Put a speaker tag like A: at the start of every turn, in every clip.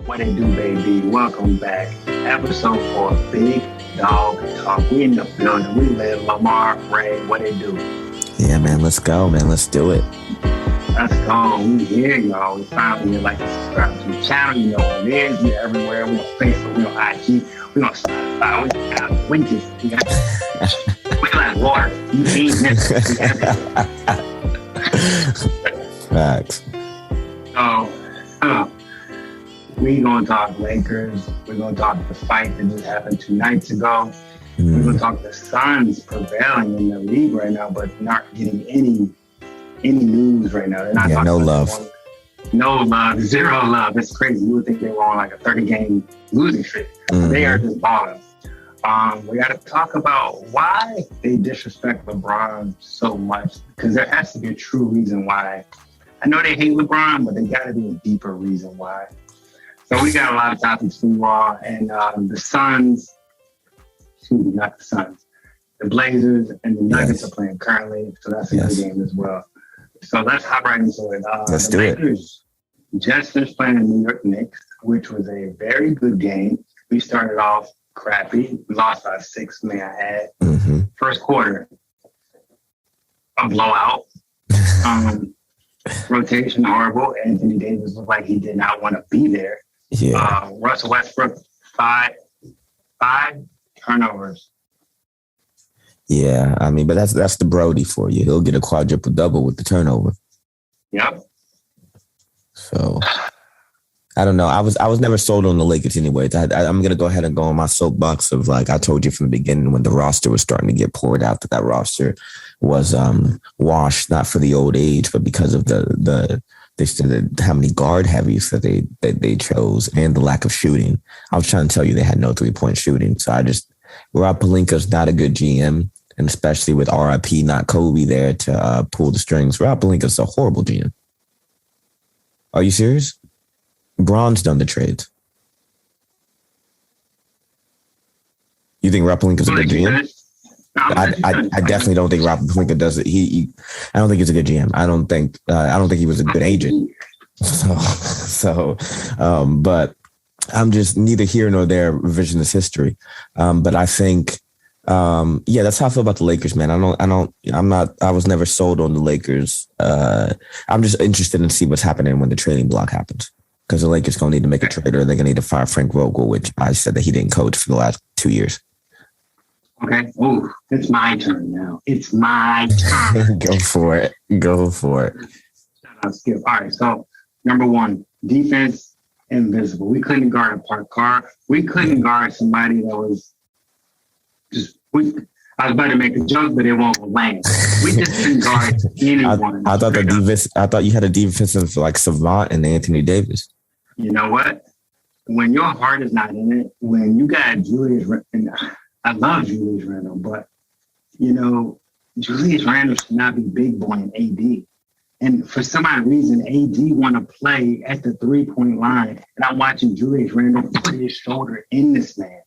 A: What it do, baby? Welcome back. Episode 4, Big Dog Talk. We in the building. We live Lamar, Ray. What it do?
B: Yeah, man. Let's go, man. Let's do it.
A: Let's go. We here, y'all. We finally like and subscribe to the channel. You know what it is. We're everywhere. We on Facebook. We on IG. We on Spotify. We got winches. We like water. You ain't missing.
B: Facts.
A: So, we gonna talk Lakers. We're gonna talk the fight that just happened 2 nights ago. We're gonna talk the Suns prevailing in the league right now, but not getting any news right now. They're not
B: no love.
A: No love, zero love. It's crazy. You would think they were on like a 30-game losing streak. They are just balling. We got to talk about why they disrespect LeBron so much, because there has to be a true reason why. I know they hate LeBron, but there got to be a deeper reason why. So we got a lot of topics for you all, and the Suns, not the Suns, the Blazers and the Nuggets are playing currently, so that's a good game as well. So let's hop right into it.
B: Let's do
A: Lakers just finished playing the New York Knicks, which was a very good game. We started off crappy. We lost by 6, may I add. First quarter, a blowout. Rotation horrible. Anthony Davis looked like he did not want to be there.
B: Yeah.
A: Russell Westbrook, five turnovers.
B: Yeah, I mean, but that's the Brody for you. He'll get a quadruple double with the turnover.
A: Yep.
B: So I don't know. I was never sold on the Lakers anyways. I'm gonna go ahead and go on my soapbox of, like I told you from the beginning when the roster was starting to get poured out, that roster was washed, not for the old age, but because of they said how many guard heavies that they chose and the lack of shooting. I was trying to tell you they had no 3-point shooting. So Rob Pelinka's not a good GM, and especially with RIP, not Kobe there to pull the strings. Rob Pelinka's a horrible GM. Are you serious? Braun's done the trades. You think Rob Pelinka's a good GM? I definitely don't think Rob Pelinka does it. I don't think he's a good GM. I don't think he was a good agent. But I'm just neither here nor there. Revisionist history. But I think, that's how I feel about the Lakers, man. I was never sold on the Lakers. I'm just interested in see what's happening when the trading block happens, because the Lakers gonna need to make a trade, or they're gonna need to fire Frank Vogel, which I said that he didn't coach for the last 2 years.
A: Okay. Oh, it's my turn now. It's my turn.
B: Go for it.
A: Shout out, Skip. All right. So, number 1, defense invisible. We couldn't guard a parked car. We couldn't guard somebody that was just. I was about to make a joke, but it won't land. We just couldn't guard anyone.
B: I thought you had a defensive like savant in Anthony Davis.
A: You know what? When your heart is not in it, when you got Julius, and I love Julius Randle, but Julius Randle should not be big boy in AD. And for some odd reason, AD want to play at the 3-point line, and I'm watching Julius Randle put his shoulder in this man.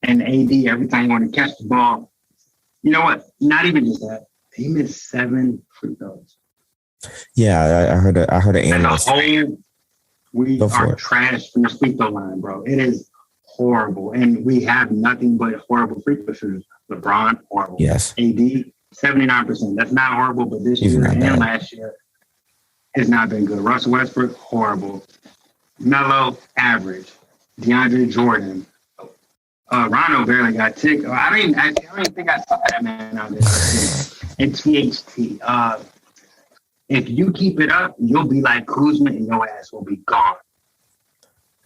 A: And AD, every time he want to catch the ball, you know what? Not even just that. He missed 7 free throws.
B: Yeah, I heard an analyst.
A: We are trash from the free throw line, bro. It is horrible. And we have nothing but horrible free throw shooters. LeBron, horrible.
B: Yes.
A: AD, 79%. That's not horrible, but this year and last year has not been good. Russell Westbrook, horrible. Melo, average. DeAndre Jordan. Rondo barely got ticked. I don't even think I saw that man out there. And THT. If you keep it up, you'll be like Kuzma and your ass will be gone.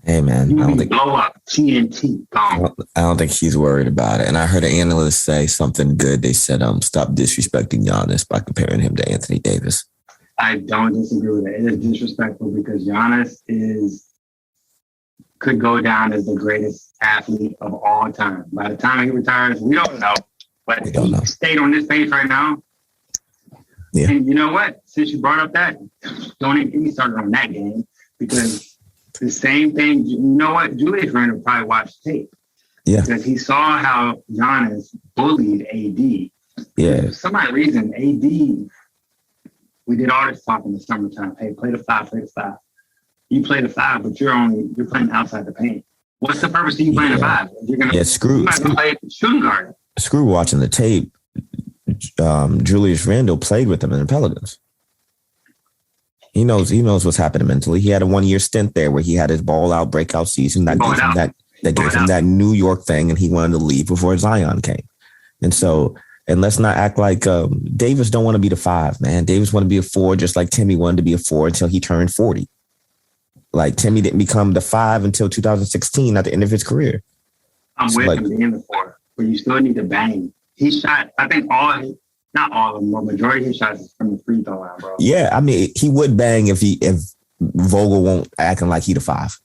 B: Hey, man.
A: Blow up. TNT, gone.
B: I don't think he's worried about it. And I heard an analyst say something good. They said, stop disrespecting Giannis by comparing him to Anthony Davis.
A: I don't disagree with it. It is disrespectful because Giannis could go down as the greatest athlete of all time. By the time he retires, we don't know. But he stayed on this page right now. Yeah. And you know what? Since you brought up that, don't even get me started on that game, because the same thing, you know what? Julius Randle probably watched tape.
B: Yeah.
A: Because he saw how Giannis bullied AD.
B: Yeah.
A: For some odd reason, AD, we did all this talk in the summertime. Hey, play the 5, play the 5. You play the 5, but you're playing outside the paint. What's the purpose of you playing the 5? You're gonna
B: screw
A: play shooting guard.
B: Screw watching the tape. Julius Randle played with him in the Pelicans. He knows what's happening mentally. He had a 1-year stint there where he had his ball out breakout season that gave him that New York thing, and he wanted to leave before Zion came. And so, and let's not act like Davis don't want to be the 5, man. Davis want to be a 4, just like Timmy wanted to be a 4 until he turned 40. Like Timmy didn't become the 5 until 2016 at the end of his career.
A: I'm with him being the 4, but you still need to bang. He shot, I think not all of them, but majority of his shots is from the free throw line, bro. Yeah,
B: I mean, he would bang if Vogel won't acting like he the 5.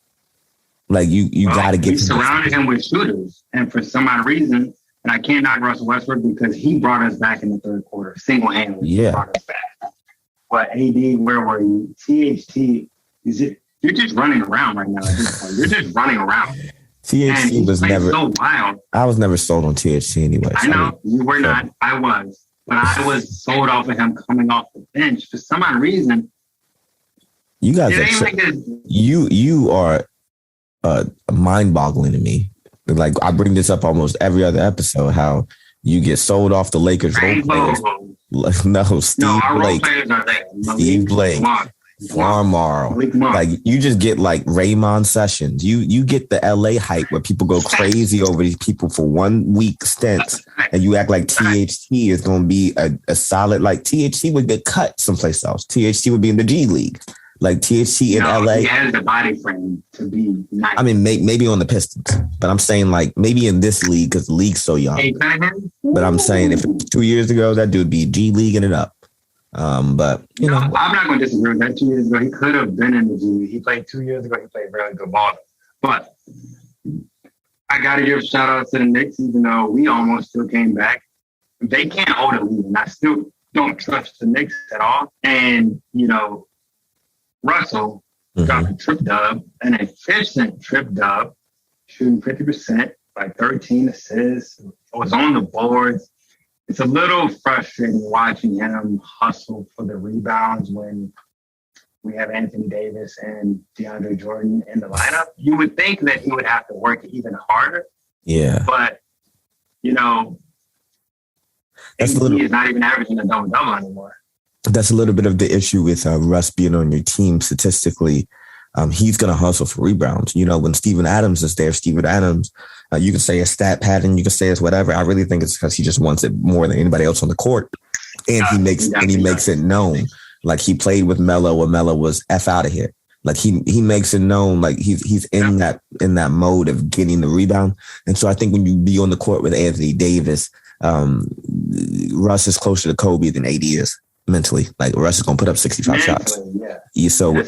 B: Like you got to get.
A: We surrounded him with shooters, and for some odd reason, and I can't knock Russell Westbrook because he brought us back in the third quarter, single-handedly.
B: Yeah,
A: brought us back. But AD, where were you? THT, you're just running around right now at this point. You're just running around.
B: THT was never
A: so wild.
B: I was never sold on THT anyway.
A: I know you were not. I was. But I was sold off of him coming off the bench for some odd reason.
B: You guys you are mind-boggling to me. Like I bring this up almost every other episode, how you get sold off the Lakers role players. No, Steve Blake. Steve Blake. Farmar. Like you just get like Raymond Sessions. You get the LA hype where people go crazy over these people for 1 week stints, and you act like THT is going to be a solid. Like THT would get cut someplace else. THT would be in the G League. Like THT in LA.
A: He has the body frame to be nice.
B: I mean, maybe on the Pistons, but I'm saying like maybe in this league because the league's so young. But I'm saying if 2 years ago, that dude would be G Leaguing it up. But you know,
A: I'm not going to disagree with that. 2 years ago, he could have been in the G League. He played 2 years ago. He played really good ball. But I got to give a shout out to the Knicks, even though we almost still came back. They can't hold a lead, and I still don't trust the Knicks at all. And you know, Russell got a trip dub, an efficient trip dub, shooting 50%, like 13 assists. Was on the boards. It's a little frustrating watching him hustle for the rebounds when we have Anthony Davis and DeAndre Jordan in the lineup. You would think that he would have to work even harder.
B: Yeah.
A: But, you know, he's not even averaging a double-double anymore.
B: That's a little bit of the issue with Russ being on your team statistically. He's going to hustle for rebounds. You know, when Steven Adams is there, you can say a stat pattern, you can say it's whatever. I really think it's because he just wants it more than anybody else on the court. And he makes it known. Like he played with Melo when Melo was F out of here. Like he makes it known, like he's in that mode of getting the rebound. And so I think when you be on the court with Anthony Davis, Russ is closer to Kobe than AD is mentally. Like Russ is gonna put up 65 shots. Yeah. So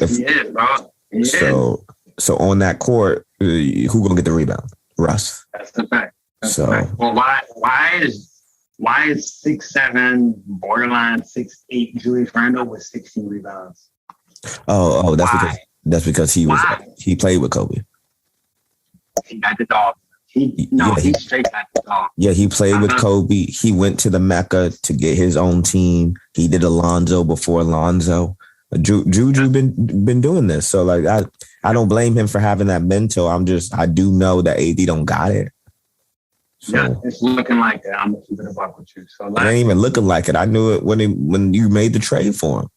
B: so on that court, who gonna get the rebound? Russ.
A: That's the fact. Well, why is 6'7", borderline 6'8" Julius Randle with 16 rebounds?
B: Oh, that's because he played with Kobe.
A: He got the dog. He straight got the dog.
B: Yeah, he played with Kobe. He went to the Mecca to get his own team. He did Alonzo before Alonzo. Juju been doing this, so like I don't blame him for having that mental. I do know that AD don't got it. So,
A: yeah, it's looking like that. I'm gonna keep it a buck with you. So
B: it ain't even looking like it. I knew it when you made the trade for him.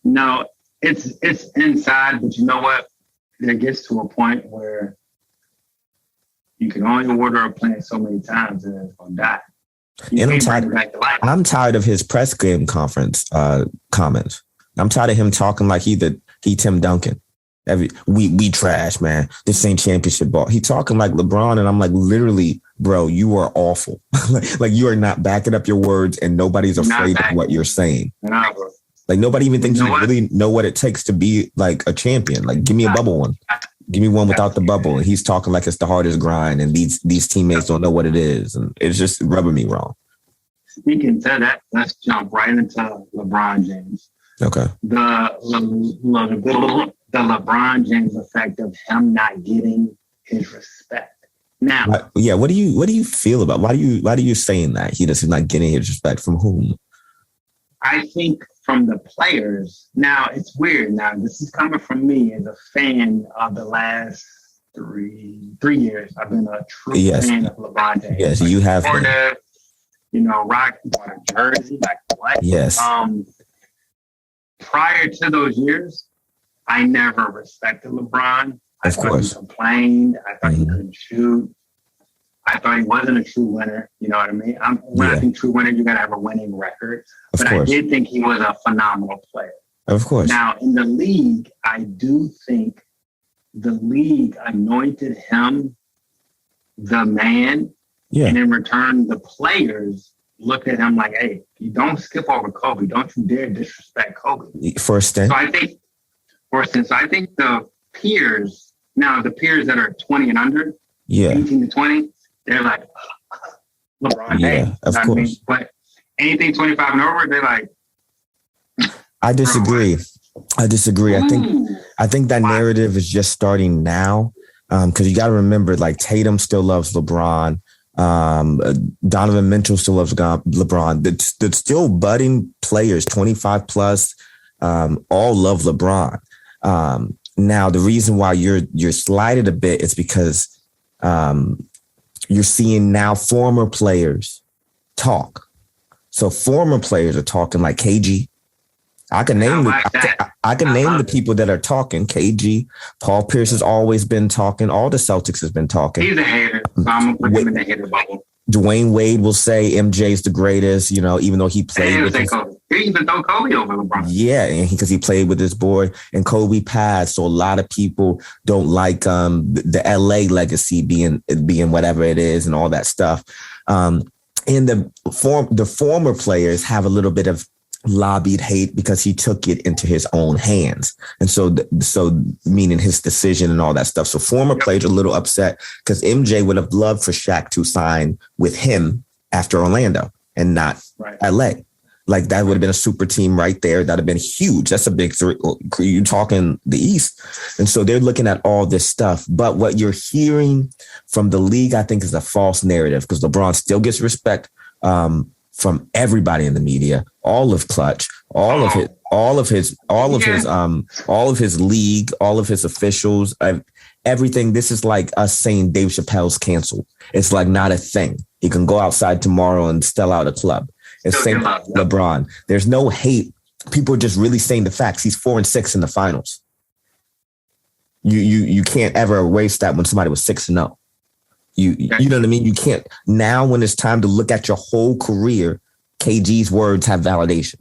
A: No, it's inside, but you know what? It gets to a point where you can only order a plant so many times and it's gonna die.
B: I'm tired of his press game conference comments. I'm tired of him talking like he Tim Duncan. We trash, man. This ain't championship ball. He talking like LeBron, and I'm like, literally, bro, you are awful. Like you are not backing up your words, and nobody's afraid of what you're saying.
A: Nah, bro.
B: Like nobody even thinks you really know what it takes to be like a champion. Like give me a bubble one. Give me one without the bubble. And he's talking like it's the hardest grind, and these teammates don't know what it is, and it's just rubbing me wrong.
A: Speaking to that, let's jump right into LeBron James.
B: Okay.
A: The LeBron James effect of him not getting his respect. Now,
B: what do you feel about? Why do you saying that he does not getting his respect from whom?
A: I think from the players. Now, it's weird. Now, this is coming from me as a fan of the last three years. I've been a true fan of LeBron James.
B: Yes, you have.
A: Rock bought a jersey, like what?
B: Yes.
A: Prior to those years, I never respected LeBron. I thought he complained. I thought he couldn't shoot. I thought he wasn't a true winner. You know what I mean? When I think true winner, you got to have a winning record. But I did think he was a phenomenal player.
B: Of course.
A: Now, in the league, I do think the league anointed him the man. Yeah. And in return, the players looked at him like, hey, you don't skip over Kobe. Don't you dare disrespect Kobe.
B: First thing.
A: So I think the peers, now the peers that are 20 and under, 18 to 20, they're like, LeBron James.
B: Of course. I mean?
A: But anything 25 and over, they're like,
B: I disagree. I think that narrative is just starting now. Because you got to remember, like, Tatum still loves LeBron. Donovan Mitchell still loves LeBron. The still budding players, 25 plus, all love LeBron. Now, the reason why you're slighted a bit is because you're seeing now former players talk. So former players are talking like KG. I can name the people that are talking. KG, Paul Pierce has always been talking. All the Celtics has been talking.
A: He's a hater, so I'm gonna put him in the hater bubble.
B: Dwayne Wade will say MJ's the greatest, even though he played with his...
A: He even throw Kobe over LeBron.
B: Yeah, because he played with his boy, and Kobe passed. So a lot of people don't like the LA legacy being whatever it is and all that stuff. And the former players have a little bit of lobbied hate because he took it into his own hands. And so meaning his decision and all that stuff. So former players are a little upset because MJ would have loved for Shaq to sign with him after Orlando and not LA. Like that would have been a super team right there. That'd have been huge. That's a big three. You're talking the East. And so they're looking at all this stuff. But what you're hearing from the league, I think, is a false narrative because LeBron still gets respect from everybody in the media, all of Clutch, all of his league, all of his officials, everything. This is like us saying Dave Chappelle's canceled. It's like not a thing. He can go outside tomorrow and sell out a club. It's same LeBron. There's no hate. People are just really saying the facts. He's 4-6 in the finals. You can't ever erase that when somebody was 6-0. You know what I mean? You can't. Now when it's time to look at your whole career, KG's words have validation.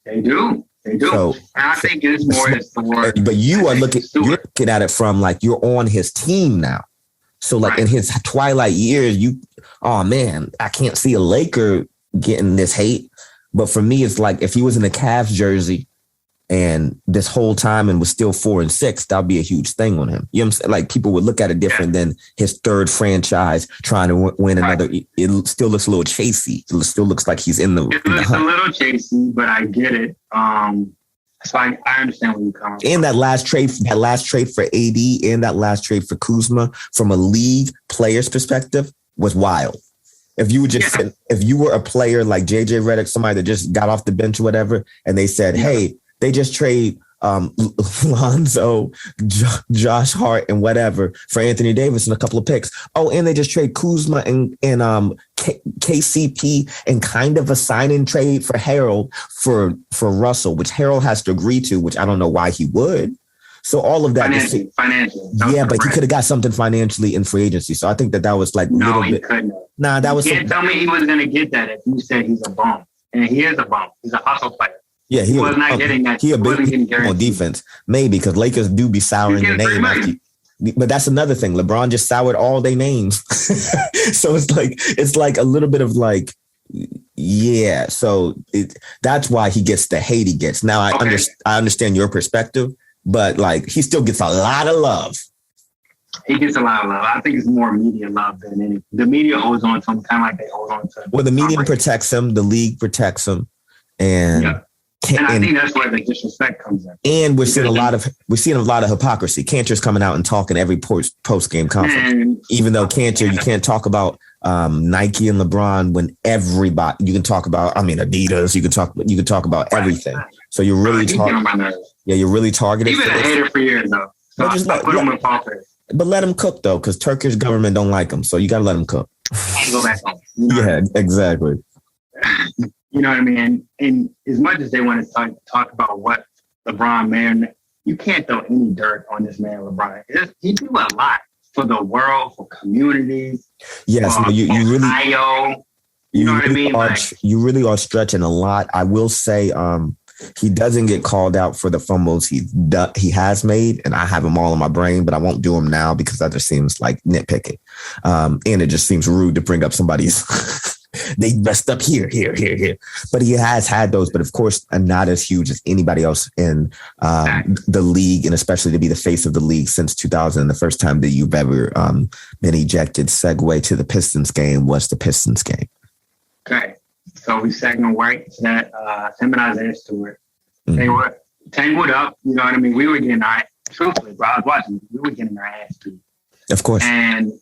A: They do. So, and I think it's more as the word.
B: But you're looking at it from like you're on his team now. So like in his twilight years, I can't see a Laker getting this hate. But for me, it's like if he was in a Cavs jersey and this whole time and was still 4-6, that'd be a huge thing on him. You know what I'm saying? Like people would look at it different than his third franchise trying to win another. It still looks a little chasey. It still looks like he's in the.
A: It looks a little chasey, but I get it. So I understand where you're coming from.
B: And that last trade for AD and that last trade for Kuzma from a league player's perspective was wild. If you were if you were a player like JJ Redick, somebody that just got off the bench or whatever, and they said, hey, they just trade Lonzo, Josh Hart, and whatever for Anthony Davis and a couple of picks. Oh, and they just trade Kuzma and KCP and kind of a sign-in trade for Harold for Russell, which Harold has to agree to, which I don't know why he would. So all of that.
A: Financially.
B: Yeah, but he could have got something financially in free agency. So I think that was like a little bit.
A: Couldn't.
B: Nah, that was.
A: You can't tell me he was going to get that if you said he's a bum. And he is a bum. He's a hustle player.
B: Yeah, he was not getting that. He wasn't getting on defense, maybe because Lakers do be souring the name. But that's another thing. LeBron just soured all their names, so it's like a little bit of like, yeah. So that's why he gets the hate he gets. Now I understand your perspective, but like he still gets a lot of love.
A: He gets a lot of love. I think it's more media love than any. The media holds on to him kind of like they hold on to.
B: Well, the media protects him. The league protects him, and. Yeah.
A: And I think that's where the disrespect comes in.
B: And we're seeing a lot of hypocrisy. Cantor's coming out and talking every post game conference. Even though Cantor, you can't talk about Nike and LeBron, when everybody, you can talk about, Adidas, you can talk about everything. So you're really you're really targeted.
A: You've been a hater for years though. So
B: but let them cook though, because Turkish government don't like them. So you got to let them cook.
A: Go back home.
B: Yeah, exactly.
A: You know what I mean? And as much as they want to talk about what LeBron man, you can't throw any dirt on this man, LeBron. He do a lot for the world, for communities.
B: Yes, you really,
A: Ohio, you know really what I mean?
B: You really are stretching a lot. I will say he doesn't get called out for the fumbles he has made, and I have them all in my brain, but I won't do them now because that just seems like nitpicking. And it just seems rude to bring up somebody's... They messed up here. But he has had those, but of course, not as huge as anybody else in the league, and especially to be the face of the league since 2000. The first time that you've ever been ejected. Segue to the Pistons game was the Pistons game.
A: Okay. So we segue right to that. Him and Isaiah Stewart. They were tangled up. You know what I mean? We were getting truthfully, bro, I was watching. We were getting our ass beat.
B: Of course.
A: And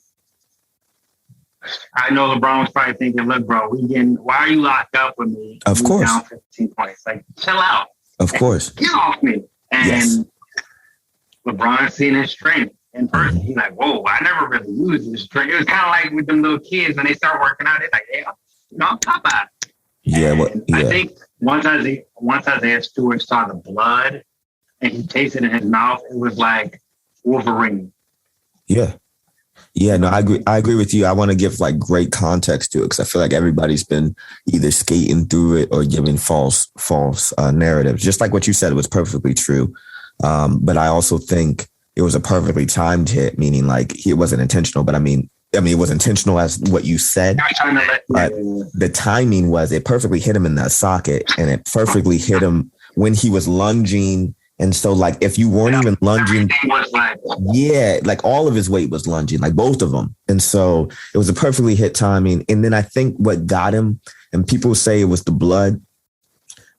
A: I know LeBron was probably thinking, look, bro, why are you locked up with me?
B: Of course.
A: Down 15 points. Like, chill out.
B: Of course.
A: Get off me. And LeBron seen his strength in person. He's like, whoa, I never really used this strength. It was kind of like with them little kids when they start working out, they're like, yeah, I'm Popeye.
B: Yeah,
A: I think once Isaiah Stewart saw the blood and he tasted it in his mouth, it was like Wolverine.
B: Yeah. Yeah, no, I agree with you. I want to give like great context to it because I feel like everybody's been either skating through it or giving false narratives. Just like what you said, it was perfectly true. But I also think it was a perfectly timed hit, meaning like it wasn't intentional. But I mean, it was intentional as what you said. But the timing was it perfectly hit him in that socket, and it perfectly hit him when he was lunging. And so, like, if you weren't even lunging, like all of his weight was lunging, like both of them. And so it was a perfectly hit timing. And then I think what got him, and people say it was the blood.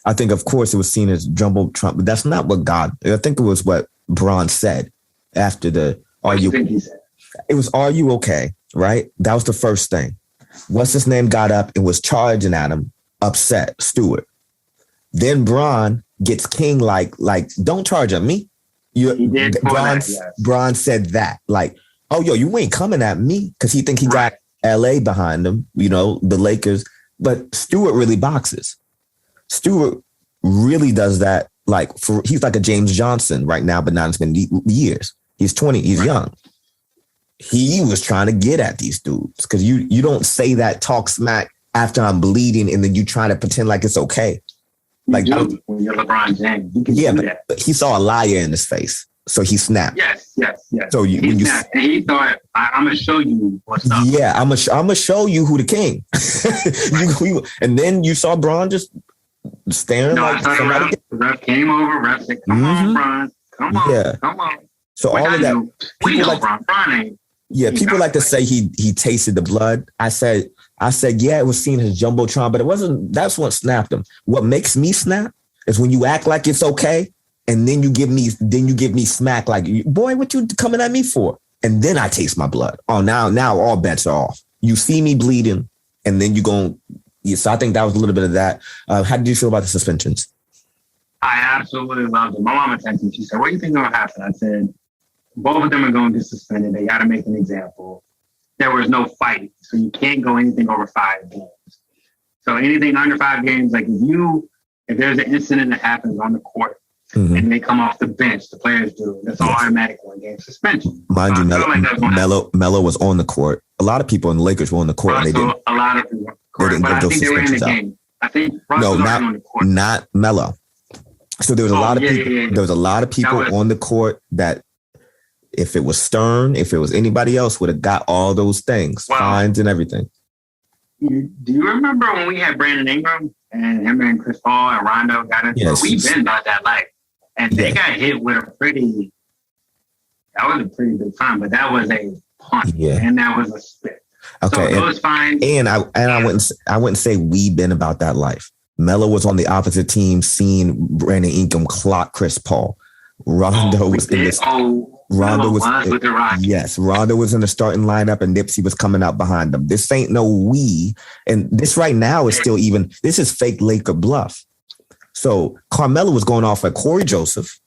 B: I think, of course, it was seen as jumbo Trump, but that's not what got. I think it was what Braun said after the
A: "Are you?"
B: It was "Are you okay?" Right? That was the first thing. What's his name got up and was charging at him, upset, Stewart. Then Braun gets king like don't charge at me. Braun said that like, oh yo, you ain't coming at me because he think he got LA behind him, you know, the Lakers. But Stewart really boxes. Stewart really does that. Like he's like a James Johnson right now, but not as many years. He's 20. He's young. He was trying to get at these dudes because you don't say that talk smack after I'm bleeding and then you try to pretend like it's okay. Like
A: when you're LeBron James, you can do that.
B: But he saw a liar in his face, so he snapped.
A: Yes.
B: So
A: he snapped, and he thought, "I'm gonna show you what's up."
B: Yeah, I'm gonna show you who the king. And then you saw Braun just staring like
A: somebody. The ref came over. Ref said, "Come on, Braun, come on." So all of that, people like Braun ain't.
B: Yeah, people like to say he tasted the blood. I said, yeah, it was seen as Jumbotron, but it wasn't. That's what snapped him. What makes me snap is when you act like it's okay, and then you give me smack like, boy, what you coming at me for? And then I taste my blood. Oh, now all bets are off. You see me bleeding, and then you go. Yeah, so I think that was a little bit of that. How did you feel about the suspensions?
A: I absolutely loved it. My mama texted me. She said, "What do you think is going to happen?" I said, both of them are going to get suspended. They got to make an example. There was no fight, so you can't go anything over 5 games. So anything under 5 games, like if there's an incident that happens on the court and they come off the bench, the players do, that's automatic 1-game suspension.
B: Mind you, Melo was on the court. A lot of people in the Lakers were on the court.
A: And they didn't. A lot of people. Correct, but I think they were in the game. I think Russ was on the court.
B: Not Melo. So there was a lot of people. Yeah. There was a lot of people on the court that. If it was Stern, if it was anybody else, would have got all those things, fines and everything.
A: Do you remember when we had Brandon Ingram and him and Chris Paul and Rondo got into it? We've been about that life. And they got hit with that was a pretty big fine, but that was a punt. Yeah. And that was a spit.
B: Okay.
A: So those fines.
B: And I wouldn't say we've been about that life. Melo was on the opposite team, seeing Brandon Ingram clock Chris Paul. Rondo was in this. Rondo was with the Rockets. Yes, Rondo was in the starting lineup, and Nipsey was coming out behind them. This ain't no we, and this right now is still even. This is fake Laker bluff. So Carmelo was going off at Corey Joseph.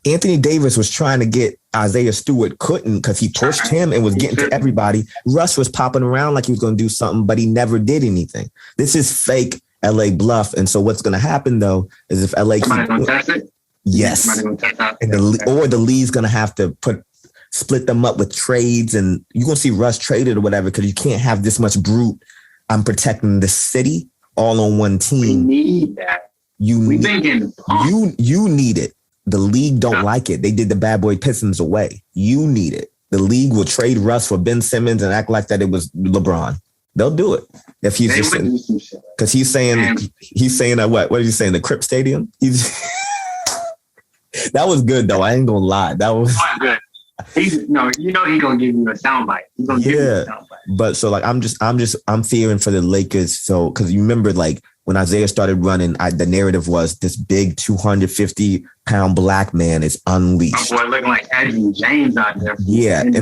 B: Anthony Davis was trying to get Isaiah Stewart, couldn't because he pushed him and was getting to everybody. Russ was popping around like he was going to do something, but he never did anything. This is fake LA bluff. And so what's going to happen, though, is if LA...
A: Somebody going to test it?
B: Yes. And the league's going to have to split them up with trades, and you're going to see Russ traded or whatever because you can't have this much brute. I'm protecting the city all on one team.
A: We need that. You need
B: it. The league don't like it. They did the bad boy Pistons away. You need it. The league will trade Russ for Ben Simmons and act like that it was LeBron. They'll do it if he's just because he's saying that what are you saying? The Crip Stadium. That was good though. I ain't gonna lie. That was
A: good. He's gonna give you a soundbite. He's gonna give you a soundbite.
B: But so like I'm fearing for the Lakers. So because you remember like when Isaiah started running, the narrative was this big 250-pound black man is unleashed.
A: Oh boy, looking like Edwin James out there.
B: Yeah, and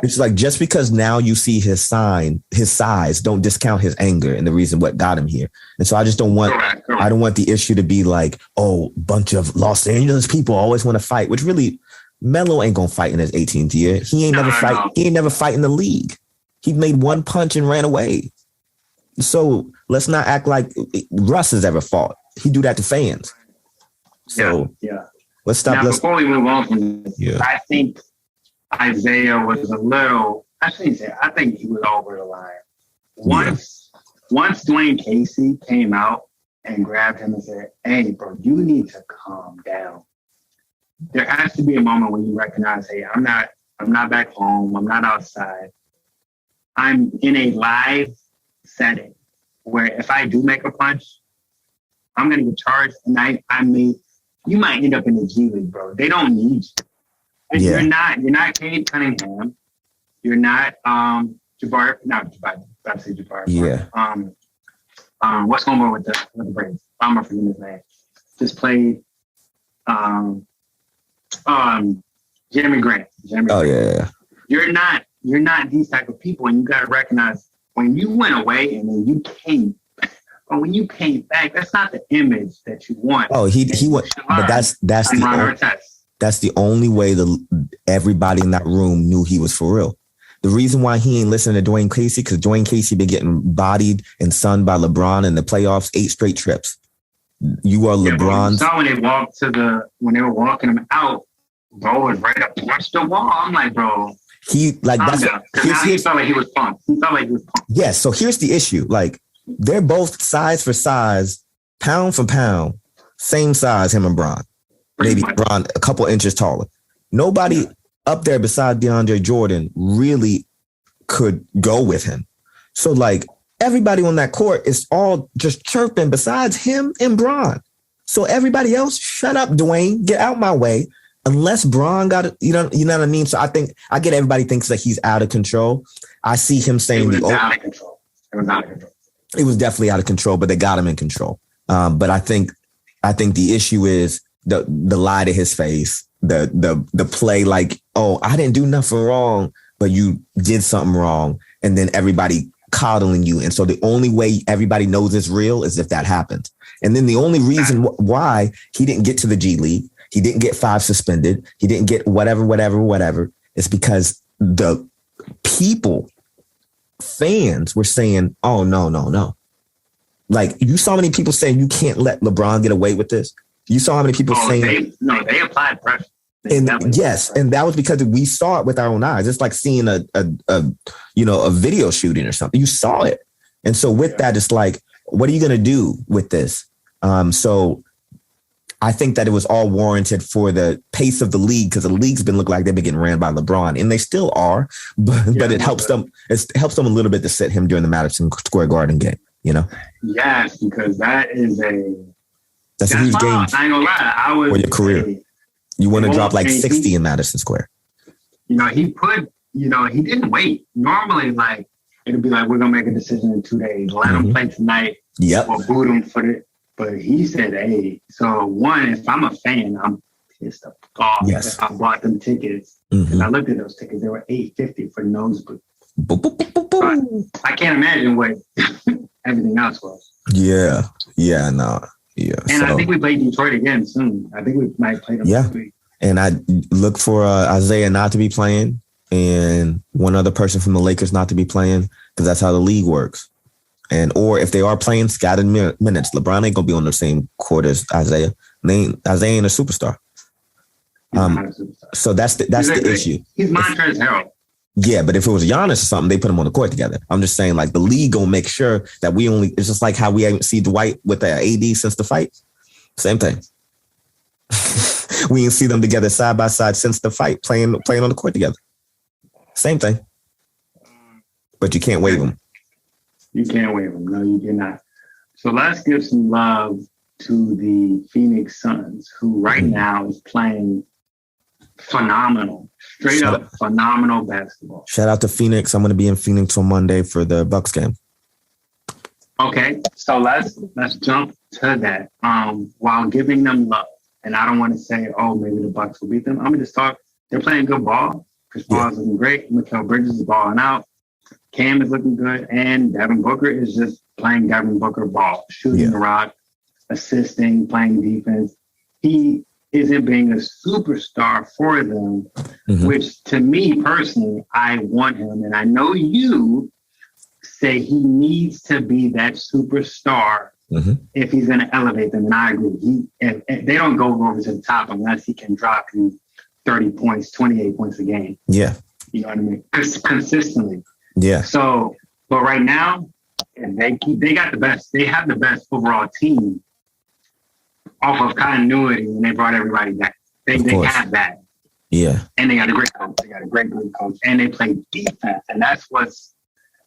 B: it's like just because now you see his size, don't discount his anger and the reason what got him here. And so I just don't want I don't want the issue to be like, oh, bunch of Los Angeles people always want to fight, which really Melo ain't gonna fight in his 18th year. He ain't never fight in the league. He made one punch and ran away. So let's not act like Russ has ever fought. He do that to fans. So let's stop.
A: Now, before we move on from this, I think Isaiah was a little. I think he was over the line. Once Dwayne Casey came out and grabbed him and said, "Hey, bro, you need to calm down." There has to be a moment when you recognize, "Hey, I'm not back home. I'm not outside. I'm in a live setting where if I do make a punch, I'm gonna get charged, and you might end up in the G League, bro. They don't need you. And you're not Cade Cunningham. You're not Jabari. Not Jabari. I'd say Jabari.
B: Yeah.
A: What's going on with the Braves? I'm not forgetting his name. Just played. Jeremy Grant.
B: Yeah.
A: You're not these type of people, and you got to recognize when you went away and then you came, but when you came back, that's not the image that you want.
B: Oh, he went, but that's the only way everybody in that room knew he was for real. The reason why he ain't listening to Dwayne Casey because Dwayne Casey been getting bodied and sunned by LeBron in the playoffs 8 straight trips. You are LeBron.
A: So when they were walking him out, bro was right up against the wall. I'm like, bro. He felt like he was punked.
B: Yes. So here's the issue. Like they're both size for size, pound for pound, same size, him and Bron. Maybe Bron a couple inches taller. Nobody up there besides DeAndre Jordan really could go with him. So like everybody on that court is all just chirping besides him and Bron. So everybody else, shut up, Dwayne, get out my way. Unless Bron got it, you know what I mean? So I think I get everybody thinks that he's out of control. I see him saying
A: it was out of control.
B: It was definitely out of control, but they got him in control. But I think the issue is the lie to his face, the play like, oh, I didn't do nothing wrong, but you did something wrong, and then everybody coddling you. And so the only way everybody knows it's real is if that happens. And then the only reason why he didn't get to the G League, he didn't get 5 suspended, he didn't get whatever, it's because the fans were saying, oh, no. Like, you saw many people saying you can't let LeBron get away with this. You saw how many people saying...
A: They applied pressure.
B: And yes, and that was because we saw it with our own eyes. It's like seeing a video shooting or something. You saw it. And so with that, it's like, what are you going to do with this? So I think that it was all warranted for the pace of the league because the league's been looking like they've been getting ran by LeBron, and they still are. But it helps them. It helps them a little bit to sit him during the Madison Square Garden game. You know?
A: Yes, because that's a huge game.
B: I ain't
A: gonna lie.
B: For your career, you want to drop like 60 in Madison Square.
A: He didn't wait. Normally, like it'd be like we're gonna make a decision in 2 days. Let him play tonight.
B: Yep.
A: Or boot him for it. But he said, hey, so one, if I'm a fan, pissed off.
B: Yes.
A: I bought them tickets, and I looked at those tickets. They were $850 for nosebleed. I can't imagine what everything else was.
B: Yeah. No. Yeah.
A: And I think we play Detroit again soon. I think we might play them this week.
B: And I look for Isaiah not to be playing and one other person from the Lakers not to be playing, because that's how the league works. And or if they are playing scattered minutes, LeBron ain't gonna be on the same court as Isaiah. Isaiah ain't a superstar. So that's the issue.
A: He's Montrezl Harrell.
B: Yeah, but if it was Giannis or something, they put them on the court together. I'm just saying, like, the league gonna make sure that it's just like how we haven't seen Dwight with the AD since the fight. Same thing. We didn't see them together side by side since the fight, playing on the court together. Same thing. But you can't waive them.
A: You can't waive them. No, you cannot. So let's give some love to the Phoenix Suns, who right now is playing phenomenal, phenomenal basketball.
B: Shout out to Phoenix. I'm going to be in Phoenix on Monday for the Bucks game.
A: Okay, so let's jump to that. While giving them love, and I don't want to say, oh, maybe the Bucks will beat them. I'm going to just talk. They're playing good ball. Chris Paul is looking great. Mikal Bridges is balling out. Cam is looking good, and Devin Booker is just playing Devin Booker ball, shooting the rock, assisting, playing defense. He isn't being a superstar for them, which to me personally, I want him. And I know you say he needs to be that superstar if he's going to elevate them. And I agree. And they don't go over to the top unless he can drop you 30 points, 28 points a game. Yeah. You know what I mean? Consistently. Yeah. So, but right now, they got the best. They have the best overall team off of continuity when they brought everybody back. They have that. Yeah. And they got a great coach. They got a great coach. And they play defense. And that's what's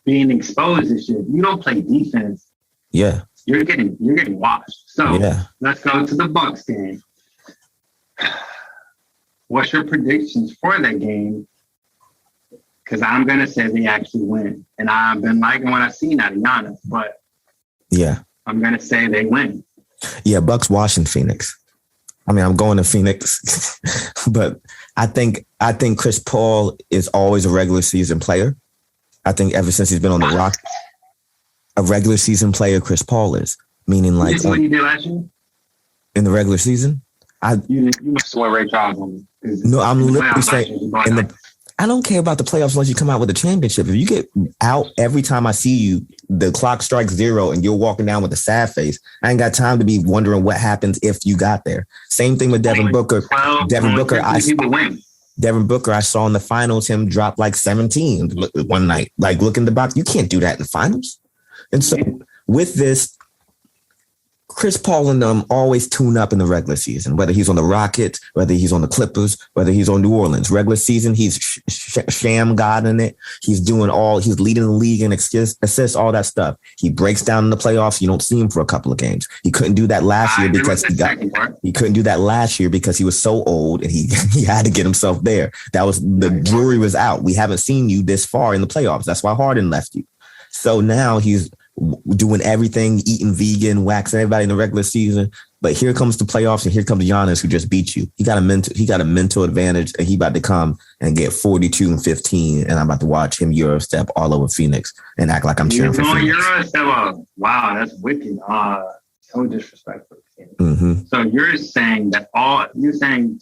A: being exposed this year. You don't play defense. Yeah. You're getting washed. So let's go to the Bucks game. What's your predictions for that game? Because I'm going to say they actually win. And I've been liking what I've seen out of Giannis, but I'm going to say they win. Yeah, Bucks washing Phoenix. I mean, I'm going to Phoenix, but I think Chris Paul is always a regular season player. I think ever since he's been on the Rock, a regular season player Chris Paul is. Meaning like what he did last year? In the regular season? You must have went Ray Charles on me. No, I'm literally saying I don't care about the playoffs unless you come out with a championship. If you get out every time I see you, the clock strikes 0 and you're walking down with a sad face, I ain't got time to be wondering what happens if you got there. Same thing with Devin Booker. Devin Booker, I saw in the finals him drop like 17 one night. Like, look in the box. You can't do that in the finals. And so with this, Chris Paul and them always tune up in the regular season, whether he's on the Rockets, whether he's on the Clippers, whether he's on New Orleans. Regular season, he's sham god in it. He's leading the league in assists, all that stuff. He breaks down in the playoffs. You don't see him for a couple of games. He couldn't do that last year because he was so old and he had to get himself there. The jury was out. We haven't seen you this far in the playoffs. That's why Harden left you. So now he's doing everything, eating vegan, waxing everybody in the regular season. But here comes the playoffs, and here comes Giannis, who just beat you. He got a mental advantage, and he about to come and get 42 and 15. And I'm about to watch him Euro step all over Phoenix and act like I'm cheering for Phoenix. Euro step up. Wow, that's wicked. So disrespectful. Mm-hmm. So you're saying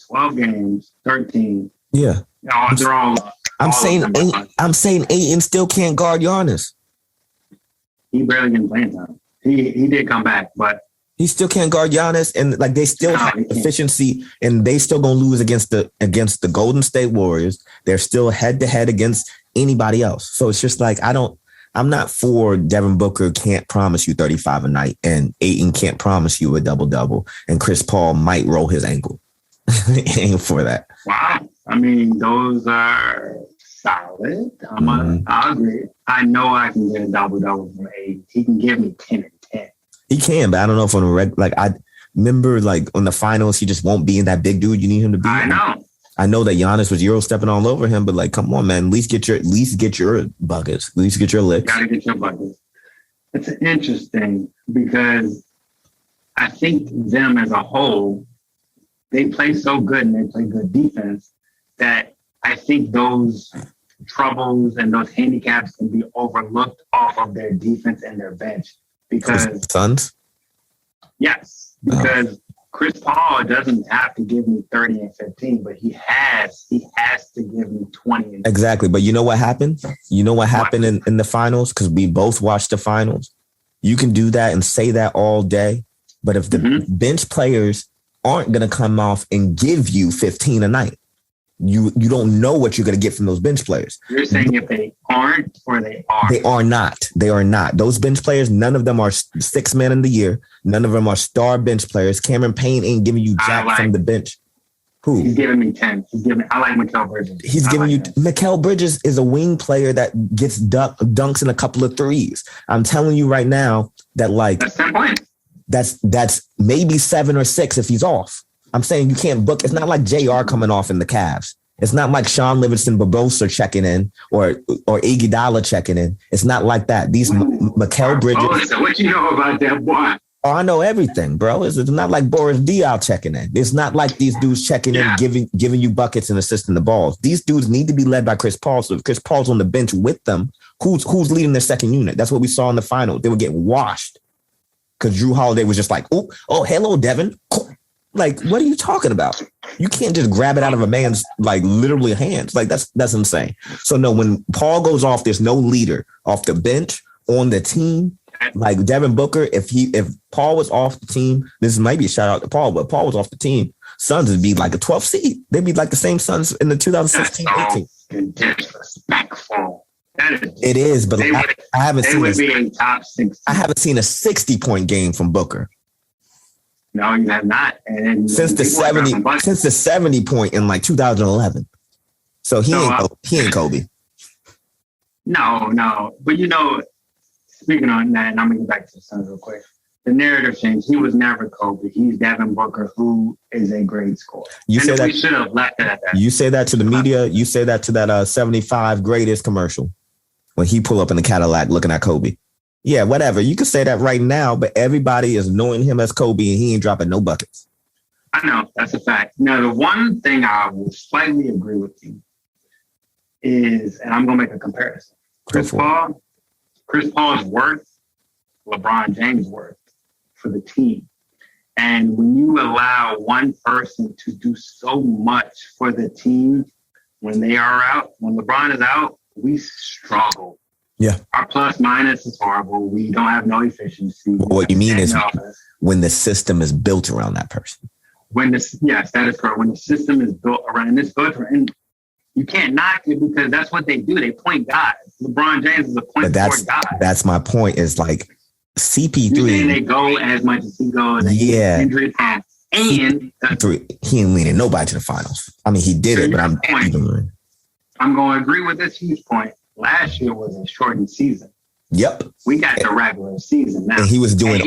A: 12 games, 13. Yeah. They're all. I'm saying Ayton still can't guard Giannis. He barely getting playing time. He did come back, but he still can't guard Giannis, and like they still have efficiency, and they still gonna lose against the Golden State Warriors. They're still head to head against anybody else. So it's just like I'm not for Devin Booker can't promise you 35 a night, and Ayton can't promise you a double-double, and Chris Paul might roll his ankle. Ain't for that. Wow. I mean, those are solid. I agree. I know I can get a double-double from Ayton. He can give me 10 and 10. He can, but I don't know if on the I remember like on the finals, he just won't be in that big dude you need him to be. I know that Giannis was Euro stepping all over him, but like, come on, man, at least get your buckets, at least get your licks. Gotta get your buckets. It's interesting because I think them as a whole, they play so good and they play good defense that I think those troubles and those handicaps can be overlooked off of their defense and their bench. Because
B: Suns?
A: Yes, because Chris Paul doesn't have to give me 30 and 15, but he has to give me 20 and 15.
B: Exactly. But you know what happened? You know what happened in the finals? Because we both watched the finals. You can do that and say that all day. But if the bench players aren't going to come off and give you 15 a night, you don't know what you're going to get from those bench players.
A: You're saying if they aren't or they are?
B: They are not. They are not. Those bench players, none of them are six man in the year. None of them are star bench players. Cameron Payne ain't giving you jack from the bench. Who?
A: He's giving me 10. I like Mikal Bridges.
B: He's giving you 10. Mikal Bridges is a wing player that gets dunks in a couple of threes. I'm telling you right now that
A: that's 10 points.
B: That's maybe 7 or 6 if he's off. I'm saying you can't book. It's not like JR coming off in the Cavs. It's not like Sean Livingston Barbosa checking in or Iguodala checking in. It's not like that. These Mikal Bridges.
A: Oh, so what you know about that boy?
B: Oh, I know everything, bro. It's not like Boris Diaw checking in. It's not like these dudes checking in, giving you buckets and assisting the balls. These dudes need to be led by Chris Paul. So if Chris Paul's on the bench with them, who's leading their second unit? That's what we saw in the final. They were getting washed because Drew Holiday was just like, oh, hello, Devin. Like, what are you talking about? You can't just grab it out of a man's, like, literally hands. Like, that's insane. So, no, when Paul goes off, there's no leader off the bench, on the team. Like, Devin Booker, if Paul was off the team, this might be a shout out to Paul, but Paul was off the team, Suns would be like a 12th seed. They'd be like the same Suns in the 2016-18.
A: Disrespectful.
B: It is, but I haven't seen
A: a top 6.
B: I haven't seen a 60-point game from Booker.
A: No, you have not. And
B: since the 70 point in like 2011. So he ain't Kobe.
A: No. But speaking on that, and I'm gonna get back to the Suns real quick. The narrative changed. He was never Kobe. He's Devin Booker, who is a great scorer. We should have left it at that.
B: You say that to the media. You say that to that 75 greatest commercial when he pull up in the Cadillac looking at Kobe. Yeah, whatever. You can say that right now, but everybody is knowing him as Kobe and he ain't dropping no buckets.
A: I know. That's a fact. Now, the one thing I will slightly agree with you is, and I'm going to make a comparison. Chris Paul's worth, LeBron James' worth for the team. And when you allow one person to do so much for the team when they are out, when LeBron is out, we struggle.
B: Yeah.
A: Our plus minus is horrible. We don't have no efficiency.
B: What you mean is when the system is built around that person.
A: Yes, that is correct. When the system is built around, and it's built around, and you can't knock it because that's what they do. They point guys. LeBron James is a point forward guy.
B: That's my point. Is like CP3.
A: They go as much as he goes. Injury time. And
B: he ain't leading nobody to the finals. I mean, he did it, but I'm going
A: to agree with this huge point. Last year was a shortened season.
B: Yep.
A: We got the regular season now.
B: And he was doing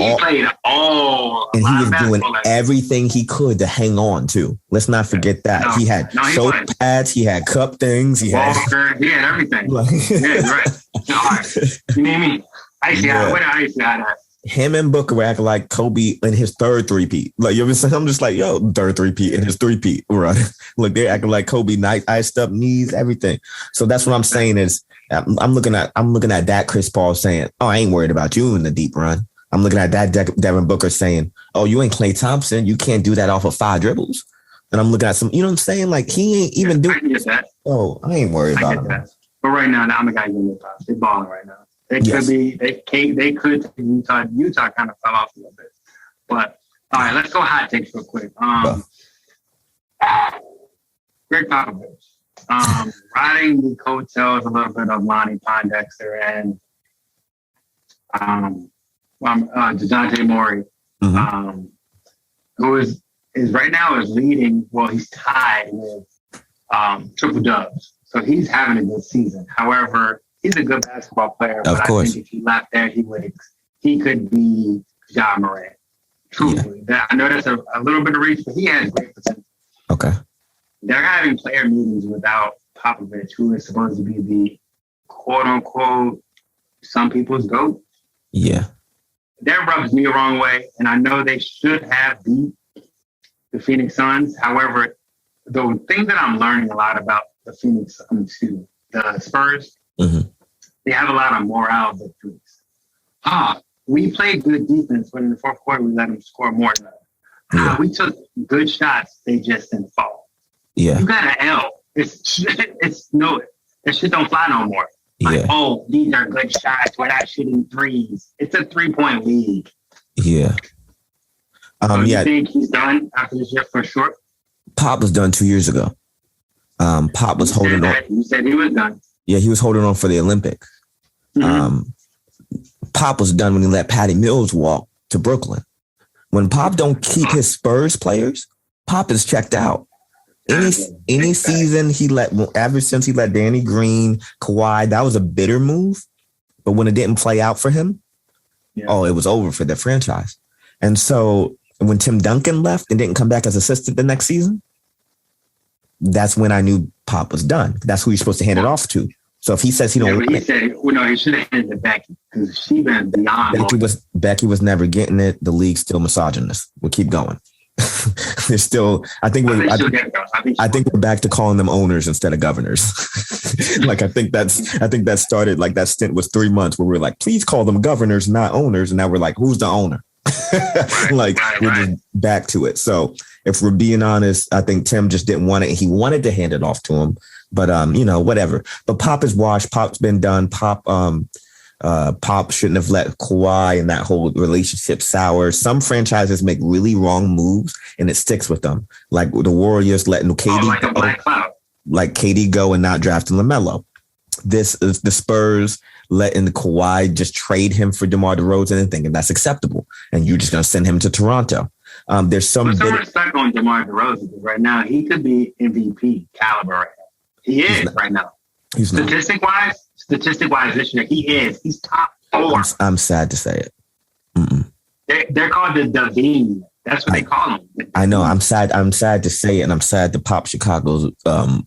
A: everything
B: he could to hang on to. Let's not forget that. He had shoulder pads, he had cup things, he had
A: everything. Yeah, right. All right. You know what I mean? I see that.
B: Him and Booker were acting like Kobe in his third three-peat. Like, you ever saying? I'm just like, third three-peat in his three-peat. Right. Look, they're acting like Kobe, iced up knees, everything. So that's what I'm saying is I'm looking at that Chris Paul saying, oh, I ain't worried about you in the deep run. I'm looking at that Devin Booker saying, oh, you ain't Klay Thompson. You can't do that off of 5 dribbles. And I'm looking at some, you know what I'm saying? Like, he ain't even doing that. Oh, I ain't worried about him.
A: But right now, I'm the guy giving the props. They're balling right now. They could Utah kind of fell off a little bit. But all right, let's go hot takes real quick. Greg Popovich. Riding the coattails a little bit of Lonnie Pondexter and DeJounte Murray, who is right now is leading. Well, he's tied with triple dubs, so he's having a good season. However, he's a good basketball player, but I think if he left there, he could be Ja Morant. Truthfully, I know that's a little bit of reach, but he has great potential.
B: Okay.
A: They're having player meetings without Popovich, who is supposed to be the quote unquote some people's GOAT.
B: Yeah.
A: That rubs me the wrong way, and I know they should have beat the Phoenix Suns. However, the thing that I'm learning a lot about the the Spurs, they have a lot of morale victories. We played good defense, but in the fourth quarter, we let them score more than that. We took good shots, they just didn't fall.
B: Yeah.
A: You got an L. That shit don't fly no more. Like, these are good shots. We're not shooting threes. It's a 3-point league.
B: Yeah.
A: You think he's done after this year for sure?
B: Pop was done 2 years ago. Pop was holding on.
A: You said he was done.
B: Yeah, he was holding on for the Olympics. Pop was done when he let Patty Mills walk to Brooklyn. When Pop don't keep his Spurs players, Pop is checked out. Any season ever since he let Danny Green, Kawhi, that was a bitter move. But when it didn't play out for him, it was over for the franchise. And so when Tim Duncan left and didn't come back as assistant the next season, that's when I knew Pop was done. That's who you're supposed to hand it off to. So if he says he don't want
A: he should have handed it back because she been beyond.
B: Becky was never getting it. The league's still misogynist. We'll keep going. There's still, I think we're back to calling them owners instead of governors. I think that started, like, that stint was 3 months where we're like, please call them governors, not owners. And now we're like, who's the owner? We're just back to it. So if we're being honest, I think Tim just didn't want it. He wanted to hand it off to him, but whatever. But Pop is washed. Pop's been done. Pop shouldn't have let Kawhi and that whole relationship sour. Some franchises make really wrong moves and it sticks with them. Like the Warriors letting KD go and not drafting LaMelo. This is the Spurs letting the Kawhi just trade him for DeMar DeRozan and thinking that's acceptable. And you're just going to send him to Toronto. There's some
A: respect on DeMar DeRozan right now. He could be MVP caliber right now. He is right now. Statistic-wise, this year, he is. He's top 4.
B: I'm sad to say it.
A: They're called the Davine. That's what they call him.
B: I know. I'm sad to say it, and I'm sad to pop Chicago's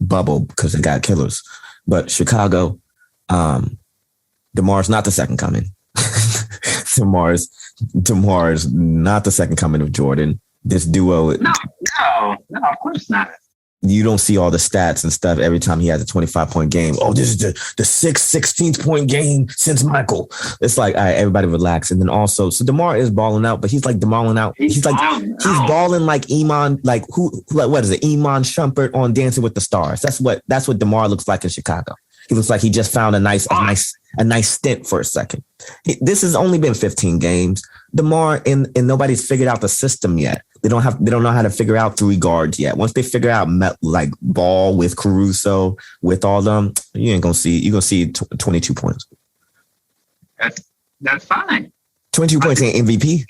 B: bubble because they got killers. But Chicago, DeMar's not the second coming. DeMar's not the second coming of Jordan. This duo.
A: No, of course not.
B: You don't see all the stats and stuff every time he has a 25-point game. Oh, this is the 16th point game since Michael. It's like, all right, everybody relax. And then also, so DeMar is balling out, but he's like DeMarling out. He's balling like Iman, what is it? Iman Shumpert on Dancing with the Stars. That's what DeMar looks like in Chicago. He looks like he just found a nice stint for a second. This has only been 15 games. DeMar and nobody's figured out the system yet. They don't know how to figure out 3 guards yet. Once they figure out like Ball with Caruso with all them, you're gonna see 22 points.
A: That's fine.
B: 22 points ain't MVP.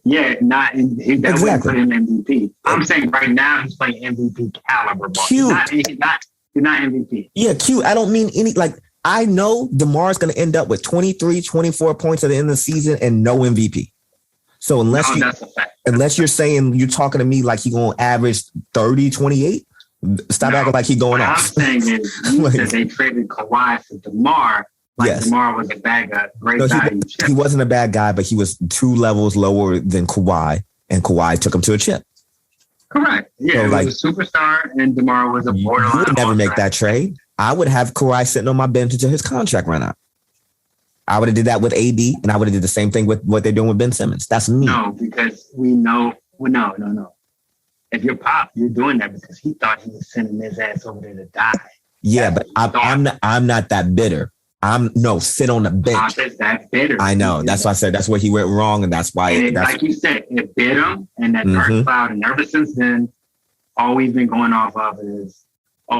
A: Yeah, not in, that wouldn't put him MVP. I'm saying right now he's playing MVP caliber ball. He's not MVP.
B: Yeah, cute. I don't mean any like. I know DeMar's going to end up with 23, 24 points at the end of the season and no MVP. So unless you're saying you're talking to me like he's going to average 30, 28, stop acting like he's going off.
A: What I'm saying is that they traded Kawhi for DeMar. DeMar was a bad guy.
B: He wasn't a bad guy, but he was 2 levels lower than Kawhi, and Kawhi took him to a chip.
A: Correct. Yeah, so he was a superstar, and DeMar was a borderline.
B: You would never make that trade. I would have Kawhi sitting on my bench until his contract ran out. I would have did that with AD, and I would have did the same thing with what they're doing with Ben Simmons. That's me.
A: No, because we know. No. If you're Pop, you're doing that because he thought he was sending his ass over there to die.
B: Yeah, but I'm not that bitter. Sit on the bench.
A: Pop is that bitter.
B: I know. That's why I said that's where he went wrong, and that's why.
A: Like you said, it bit him, and that dark cloud, and ever since then, all we've been going off of is,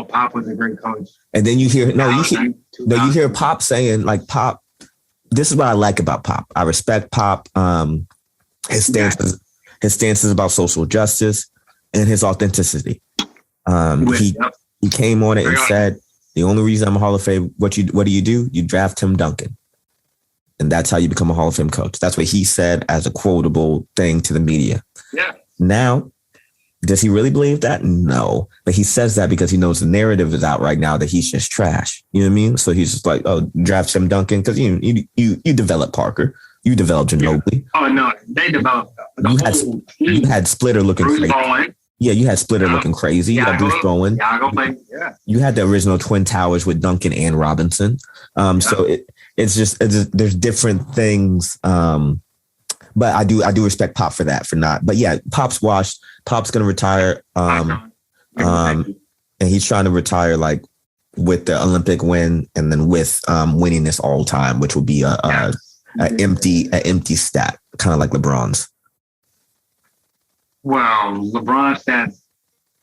A: Pop was a great coach. And then you hear you hear Pop saying like Pop. This is what I like about Pop. I respect Pop. His stances about social justice and his authenticity. He came on it and said, "The only reason I'm a Hall of Fame, what do? You draft Tim Duncan, and that's how you become a Hall of Fame coach." That's what he said as a quotable thing to the media. Yeah.
B: Now, does he really believe that? No. But he says that because he knows the narrative is out right now that he's just trash. You know what I mean? So he's just like, draft Tim Duncan because you develop Parker. You developed Ginobili.
A: Oh no, they developed the whole team.
B: You had Splitter looking
A: Bruce
B: crazy.
A: Bowen.
B: Yeah, you had Splitter looking crazy. You had Bruce Bowen.
A: Yeah.
B: You had the original Twin Towers with Duncan and Robinson. So it's just there's different things. But I do respect Pop for that, for not. But yeah, Pop's washed. Pop's gonna retire. And he's trying to retire like with the Olympic win, and then with winning this all time, which will be an empty stat, kind of like LeBron's.
A: Well, LeBron's stats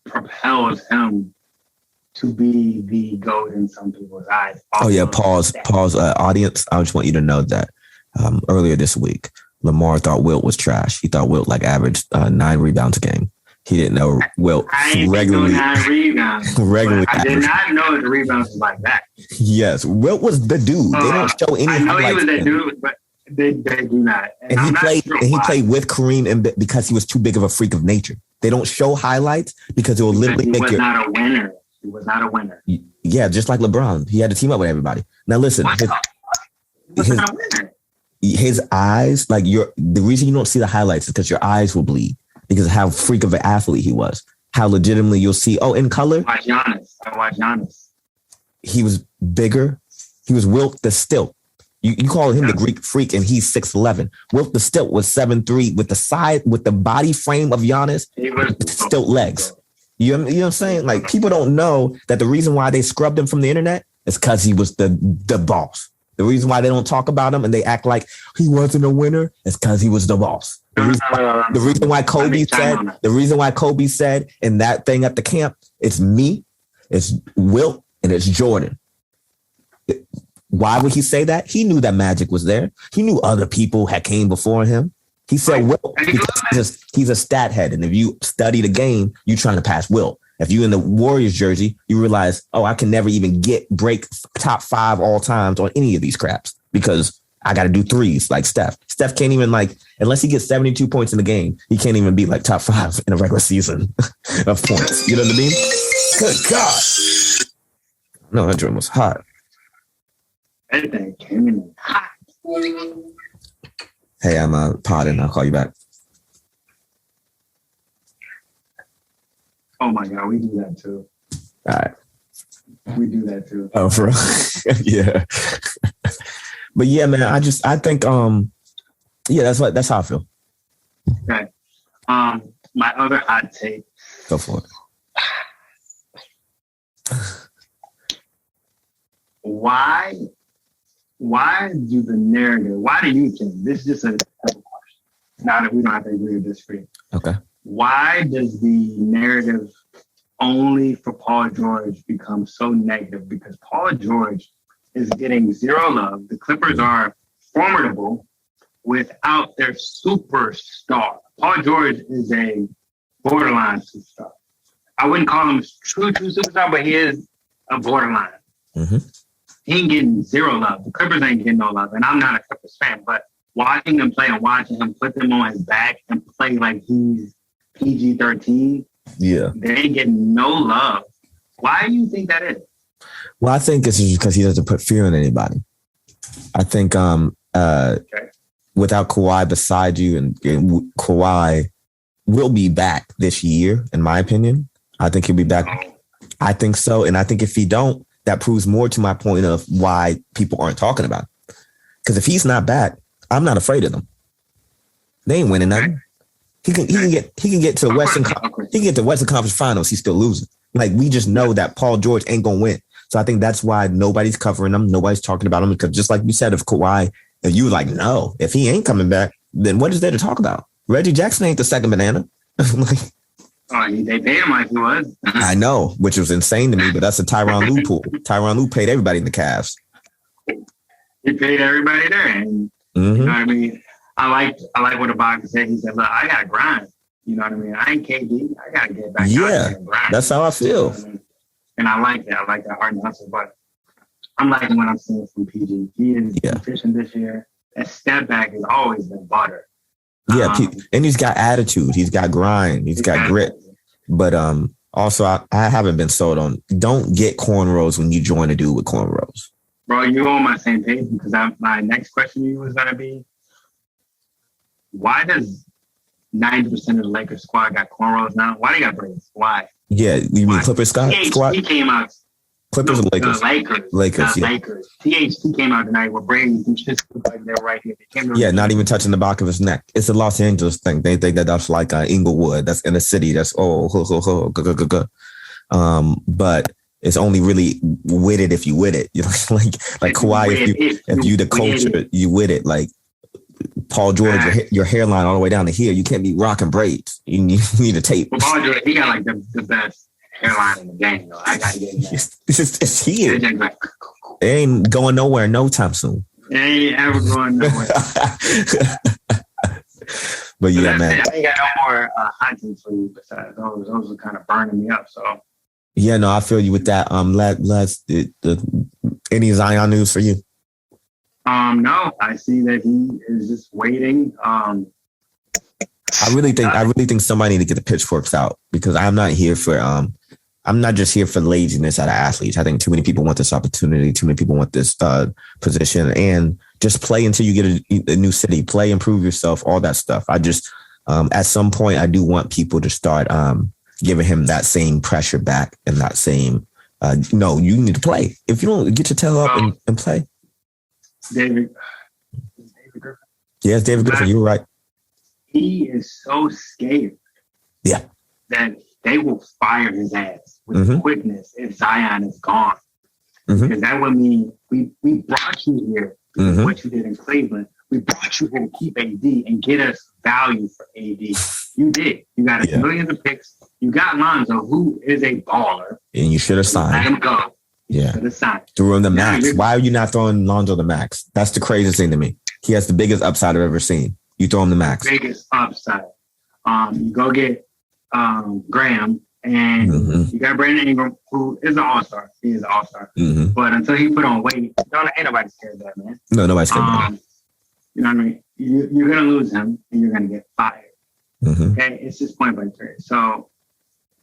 A: propels him to be the GOAT in some people's eyes.
B: Oh yeah, pause, audience. I just want you to know that earlier this week, Lamar thought Wilt was trash. He thought Wilt like averaged 9 rebounds a game. He didn't know Wilt regularly. I did
A: not know the rebounds was like that.
B: Yes, Wilt was the dude. They don't show any.
A: I know he was that dude, but they do not.
B: And he played with Kareem, and because he was too big of a freak of nature. They don't show highlights because it will literally make you.
A: Not a winner. He was not a winner.
B: Yeah, just like LeBron, he had to team up with everybody. Now listen, his eyes, like the reason you don't see the highlights is because your eyes will bleed because of how freak of an athlete he was. How legitimately you'll see. Oh, in color.
A: I watch Giannis.
B: He was bigger. He was Wilt the Stilt. You call him the Greek freak, and he's 6'11". Wilt the Stilt was 7'3" with the body frame of Giannis, stilt legs. You know what I'm saying? Like, people don't know that the reason why they scrubbed him from the internet is because he was the boss. The reason why they don't talk about him and they act like he wasn't a winner is because he was the boss. The reason why Kobe said in that thing at the camp, it's me, it's Wilt, and it's Jordan. Why would he say that? He knew that Magic was there. He knew other people had came before him. He said Wilt because he's a stat head. And if you study the game, you're trying to pass Wilt. If you in the Warriors jersey, you realize, I can never even break top 5 all times on any of these craps because I got to do threes like Steph. Steph can't even unless he gets 72 points in the game, he can't even be like top 5 in a regular season of points. You know what I mean? Good God. No, that dream was hot.
A: That thing came in hot.
B: Hey, I'm podding. I'll call you back.
A: Oh my God, we do that too.
B: All right.
A: We do that too.
B: Oh, for real? Yeah. But yeah, man, I think that's how I feel.
A: Okay. My other hot take.
B: Go for it.
A: Why do the narrative, why do you think, this is just a question, now that we don't have to agree or disagree.
B: Okay.
A: Why does the narrative only for Paul George become so negative? Because Paul George is getting zero love. The Clippers are formidable without their superstar. Paul George is a borderline superstar. I wouldn't call him true superstar, but he is a borderline.
B: Mm-hmm.
A: He ain't getting zero love. The Clippers ain't getting no love. And I'm not a Clippers fan, but watching him play and watching him put them on his back and play like he's PG-13, they ain't getting no love. Why do you think that is?
B: Well, I think it's just because he doesn't put fear in anybody. I think without Kawhi beside you, and Kawhi will be back this year, in my opinion. I think he'll be back. I think so. And I think if he don't, that proves more to my point of why people aren't talking about it. Because if he's not back, I'm not afraid of them. They ain't winning nothing. He can get to Western Conference Finals. He's still losing. Like, we just know that Paul George ain't gonna win. So I think that's why nobody's covering him. Nobody's talking about him, because just like you said, if Kawhi, if you were like, no, if he ain't coming back, then what is there to talk about? Reggie Jackson ain't the second banana.
A: They paid him like he was.
B: I know, which was insane to me, but that's a Tyronn Lue pool. Tyronn Lue paid everybody in the Cavs.
A: He paid everybody there. And you know what I mean? I like what Ibaka said. He said, look, I got to grind. You know what I mean? I ain't KD. I got to get back out and grind.
B: That's how I feel.
A: You know, and I like that. I like that hard hustle. But I'm liking what I'm seeing from PG. He is efficient this year. That step back has always been butter.
B: Yeah, and he's got attitude. He's got grind. He's got grit. But also, I haven't been sold on, don't get cornrows when you join a dude with cornrows.
A: Bro, you're on my same page, because my next question to you was going to be, why does 90% of the Lakers squad got cornrows now? Why they got braids? Why?
B: Yeah, you mean Clippers squad?
A: THT came out.
B: Clippers or Lakers?
A: Lakers.
B: Yeah.
A: Lakers. THT came out tonight with braids and shit like they're right here.
B: Yeah, not even touching the back of his neck. It's a Los Angeles thing. They think that that's like Inglewood. That's in the city. That's but it's only really with it if you with it. You know, like Kawhi, if you the culture, you with it. Like Paul George, your hairline all the way down to here. You can't be rocking braids. You need a tape.
A: Well, Paul George, he got like the best hairline in the game, though. I gotta get that.
B: It's here. It ain't going nowhere no time soon.
A: It ain't ever going nowhere.
B: But yeah, man.
A: I ain't got no more hot takes for you besides those. Those are kind of burning me up. So
B: yeah, no, I feel you with that. Any Zion news for you?
A: No, I see that he is just waiting.
B: I really think somebody need to get the pitchforks out, because I'm not here for I'm not just here for laziness out of athletes. I think too many people want this opportunity. Too many people want this position, and just play until you get a new city. Play, improve yourself, all that stuff. I just at some point I do want people to start giving him that same pressure back and that same. No, you need to play. If you don't get your tail up and play.
A: David Griffin.
B: Yes, David Griffin. You were right.
A: He is so scared.
B: Yeah.
A: That they will fire his ass with quickness if Zion is gone. Because that would mean we brought you here because of what you did in Cleveland. We brought you here to keep AD and get us value for AD. You did. You got millions of picks. You got Lonzo, who is a baller.
B: And you should have signed.
A: Let him go.
B: Yeah.
A: Should have signed.
B: Threw him the max. Why are you not throwing Lonzo the max? That's the craziest thing to me. He has the biggest upside I've ever seen. You throw him the max.
A: Biggest upside. You go get Graham, and you got Brandon Ingram, who is an all-star. He is an all-star. But until he put on weight, ain't nobody scared of that, man.
B: No, nobody's scared of that.
A: You know what I mean? You're going to lose him, and you're going to get fired. Okay? It's just point blank period. So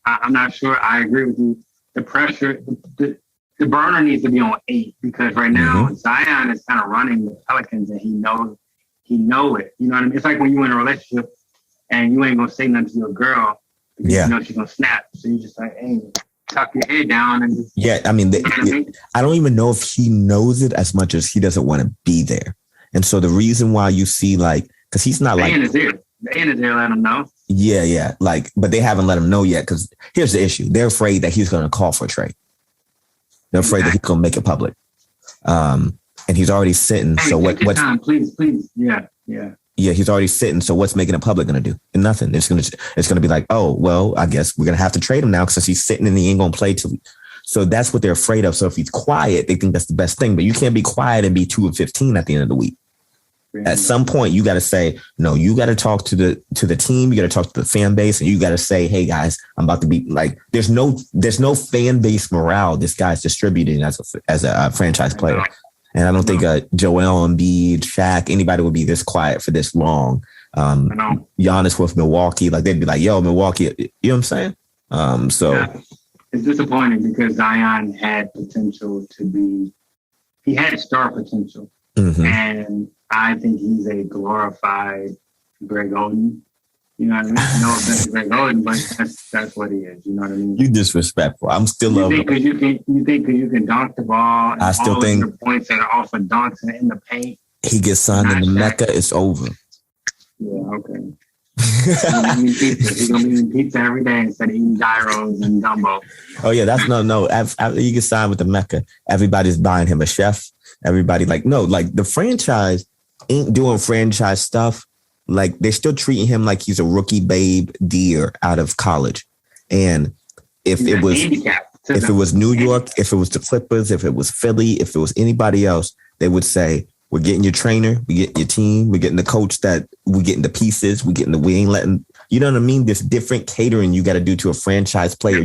A: I'm not sure. I agree with you. The pressure, the burner needs to be on 8, because right now Zion is kind of running the Pelicans, and he know it. You know what I mean? It's like when you in a relationship and you ain't going to say nothing to your girl because you know she's going to snap. So you just like, hey, tuck your head down. And just,
B: I mean, I don't even know if he knows it as much as he doesn't want to be there. And so the reason why you see because he's not
A: they in his ear. They in his ear, let him know.
B: Yeah. But they haven't let him know yet, because here's the issue. They're afraid that he's going to call for a trade. They're afraid that he's going to make it public. And he's already sitting.
A: Hey,
B: so what's
A: time, please. Yeah.
B: Yeah, he's already sitting. So what's making it public going to do? Nothing. It's going to be like, oh, well, I guess we're going to have to trade him now because he's sitting and he ain't going to play till. So that's what they're afraid of. So if he's quiet, they think that's the best thing. But you can't be quiet and be 2-15 at the end of the week. At some point, you got to say, no, you got to talk to the team. You got to talk to the fan base, and you got to say, hey, guys, I'm about to be like, there's no fan base morale. This guy's distributing as a franchise player. And I don't think Joel Embiid, Shaq, anybody would be this quiet for this long. Giannis with Milwaukee, like they'd be like, yo, Milwaukee, you know what I'm saying?
A: It's disappointing because Zion had potential he had star potential. And I think he's a glorified Greg Oden. You know what I mean? No offense to Greg Oden, but that's what he is. You know what I mean?
B: You disrespectful. I'm still loving
A: it. You think because you can dunk the ball and
B: I still think
A: the points that are off of dunks and in the paint.
B: He gets signed in the Mecca, it's over.
A: Yeah, okay. He's gonna be eating pizza every day instead of eating gyros and gumbo.
B: Oh yeah, that's no. After you get signed with the Mecca, everybody's buying him a chef. Everybody the franchise ain't doing franchise stuff. Like they're still treating him like he's a rookie babe deer out of college. And if it was New York, if it was the Clippers, if it was Philly, if it was anybody else, they would say, we're getting your trainer, we getting your team, we're getting the coach that we getting the pieces, we ain't letting, you know what I mean? There's different catering you got to do to a franchise player.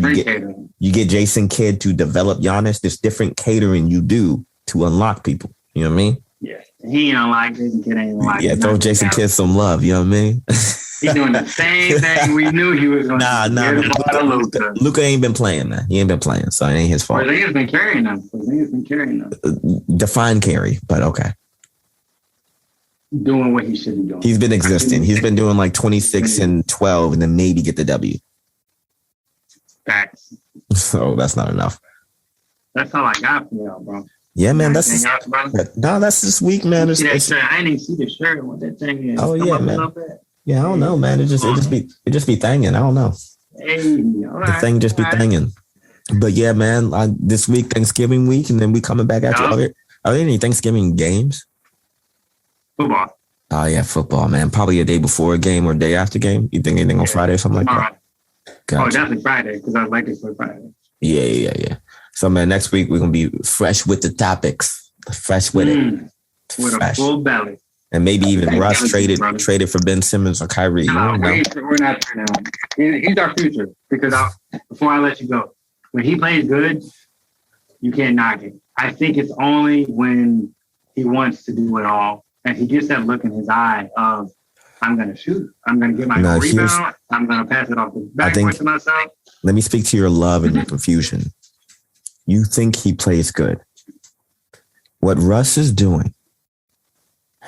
B: You get Jason Kidd to develop Giannis. There's different catering you do to unlock people. You know what I mean?
A: Yeah. He ain't like Jason Kidd ain't like.
B: Yeah, throw Jason Kidd some love. You know what I mean?
A: He's doing the same thing we knew he was going to do.
B: Luka ain't been playing, man. He ain't been playing, so it ain't his fault.
A: Porzingis been carrying them.
B: Define carry, but okay.
A: doing what he should be doing.
B: He's been existing. He's been doing like 26 and 12 and then maybe get the W.
A: Facts.
B: So that's not enough.
A: That's all I got for y'all, bro.
B: Yeah, man. That's this week, man.
A: I didn't even see the shirt. What that thing is.
B: Oh yeah, man. Yeah, I don't know, man. It just be thanging. I don't know.
A: Hey,
B: the thing just be thanging. But yeah, man. This week, Thanksgiving week, and then we coming back at you. Are there any Thanksgiving games?
A: Football.
B: Oh yeah, football, man. Probably a day before a game or a day after game. You think anything on Friday or something like that?
A: Gotcha. Oh, definitely Friday because I like it for Friday.
B: Yeah. So man, next week we're gonna be fresh with the topics, fresh with it,
A: with a full belly,
B: and maybe even Russ traded for Ben Simmons or Kyrie.
A: No, we're not now. He's our future because before I let you go, when he plays good, you can't knock it. I think it's only when he wants to do it all and he gets that look in his eye of I'm going to shoot. I'm going to get my rebound. I'm going to pass it off the backboard to myself.
B: Let me speak to your love and your confusion. You think he plays good. What Russ is doing,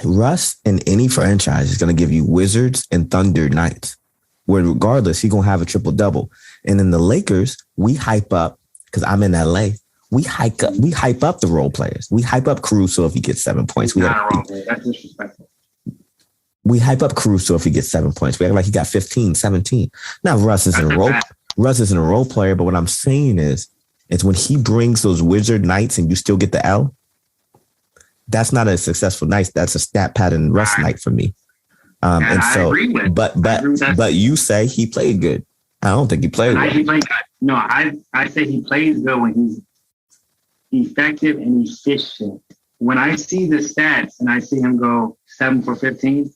B: Russ in any franchise is going to give you Wizards and Thunder nights, where regardless, he's going to have a triple-double. And in the Lakers, we hype up, because I'm in LA, we hype up the role players. We hype up Caruso if he gets 7 points.
A: That's disrespectful.
B: We hype up Caruso if he gets 7 points. We act like he got 15, 17. Now, Russ isn't a role player, but what I'm saying is when he brings those Wizard nights and you still get the L, that's not a successful night. That's a stat pattern Russ night for me. And so, but you say he played good. I don't think he played well.
A: No, I say he plays good when he's effective and efficient. When I see the stats and I see him go 7 for 15,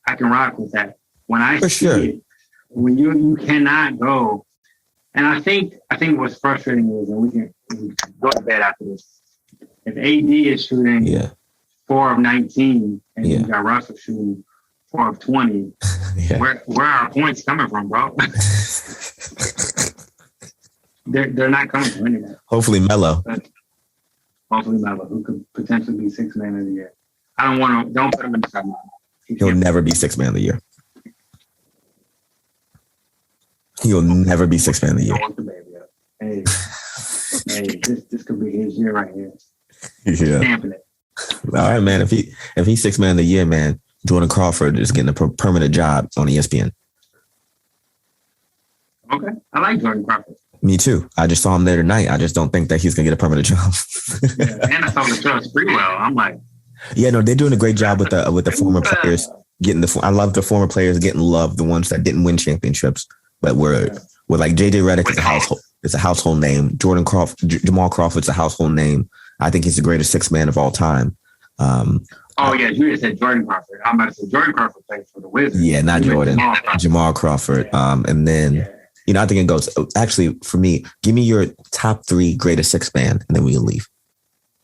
A: I can rock with that. When I see it, when you cannot go, and I think what's frustrating is, and we can go to bed after this. If AD is shooting 4 of 19 and you got Russell shooting 4 of 20, where are our points coming from, bro? They're not coming from anywhere.
B: Hopefully Melo,
A: who could potentially be Sixth Man of the Year. Don't put him in the top.
B: He'll never be Sixth Man of the Year. He'll never be Sixth Man of the
A: Year. Hey, this could be his year right here.
B: Yeah.
A: Stamping it.
B: All right, man. If he's Sixth Man of the Year, man, Jordan Crawford is getting a permanent job on ESPN.
A: Okay. I like Jordan Crawford.
B: Me too. I just saw him there tonight. I just don't think that he's going to get a permanent job.
A: And I saw the trust pretty well. I'm like,
B: yeah, no, they're doing a great job with the former players getting I love the former players getting love, the ones that didn't win championships, but were like JJ Redick is a household. It's a household name. Jordan Crawford, Jamal Crawford's a household name. I think he's the greatest sixth man of all time.
A: You just said Jordan Crawford. I'm about to say Jordan Crawford plays for the Wizards.
B: Yeah, not Jordan. Jamal Crawford. And then, I think it goes, actually, for me, give me your top 3 greatest sixth man, and then we can leave.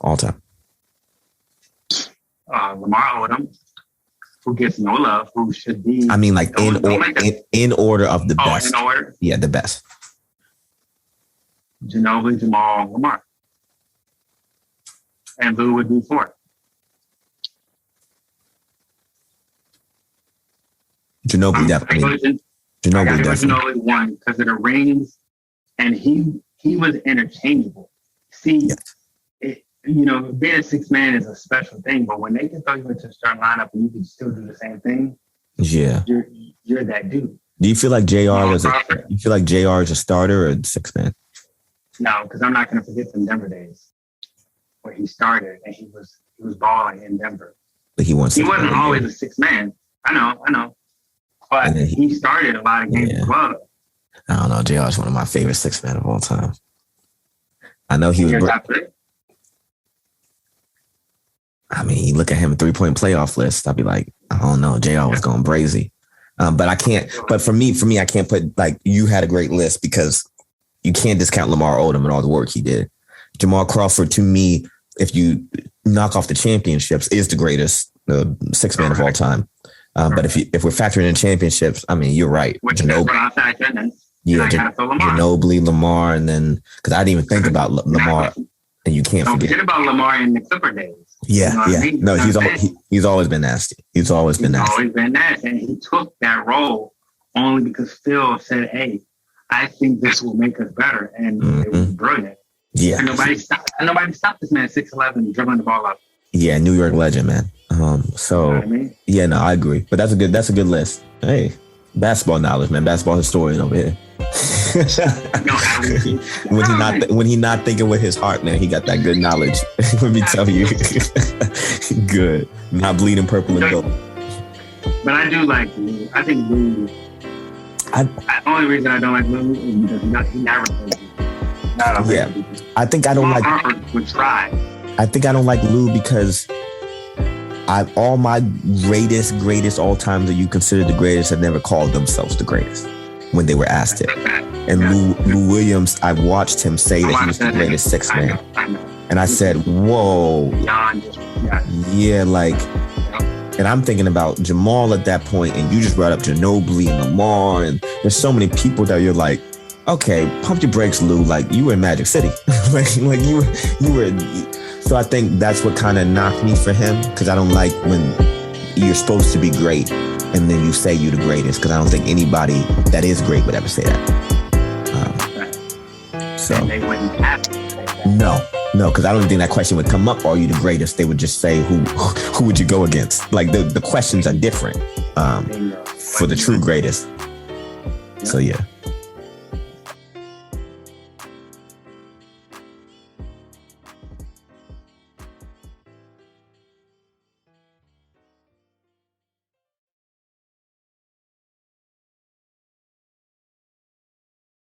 B: All time.
A: Lamar Odom, who gets no love, who should be...
B: I mean, like, in order of the best.
A: In order?
B: Yeah, the best.
A: Ginobili, Jamal, Lamar. And Lou would be 4th.
B: Ginobili definitely.
A: Ginobili 1 because of the rings, and he was interchangeable. See, being a sixth man is a special thing, but when they can throw you into the starting lineup and you can still do the same thing, you're that dude. Do you
B: feel like JR is a starter or a sixth man?
A: No, because I'm not going to forget them Denver days where he started and he was balling in Denver.
B: But he wasn't
A: always a sixth man. I know. But he started a lot of games as well.
B: I don't know. JR is one of my favorite sixth men of all time. I know he was.
A: Top 3?
B: I mean, you look at him 3-point playoff list. I'd be like, I don't know. JR was going crazy. But I can't. But for me, I can't put like you had a great list because you can't discount Lamar Odom and all the work he did. Jamal Crawford, to me, if you knock off the championships, is the greatest sixth man of all time. But if we're factoring in championships, I mean, you're right. Ginobili, Lamar, and then because I didn't even think about Lamar. and you can't
A: forget about Lamar in the Clipper days.
B: Yeah,
A: you know
B: yeah.
A: I mean?
B: No, he's always been nasty. He's always been nasty,
A: and he took that role only because Phil said, "Hey, I think this will make us better," and it was brilliant.
B: Yeah,
A: and nobody stopped this man 6'11" dribbling the ball up.
B: Yeah, New York legend, man. So
A: you know what I mean?
B: Yeah, no, I agree. But that's a good list. Hey, basketball knowledge, man. Basketball historian over here. when he not thinking with his heart, man, he got that good knowledge. Let me tell you. Good. Not bleeding purple and gold.
A: But I do like Lou. I think Lou. The only reason I don't like Lou is because he never plays.
B: I think I don't like.
A: Would try.
B: I think I don't like Lou because all my greatest all time that you consider the greatest have never called themselves the greatest when they were asked it. And Lou Williams, I watched him say that he was the greatest six man. And I said, whoa. Yeah, like, and I'm thinking about Jamal at that point, and you just brought up Ginobili and Lamar, and there's so many people that you're like, okay, pump your brakes, Lou. Like, you were in Magic City. like you were. So I think that's what kind of knocked me for him, because I don't like when you're supposed to be great and then you say you're the greatest, because I don't think anybody that is great would ever say that. So
A: and they wouldn't have to say that.
B: No, because I don't think that question would come up. Are you the greatest? They would just say, who would you go against? Like the questions are different for the true greatest. So yeah.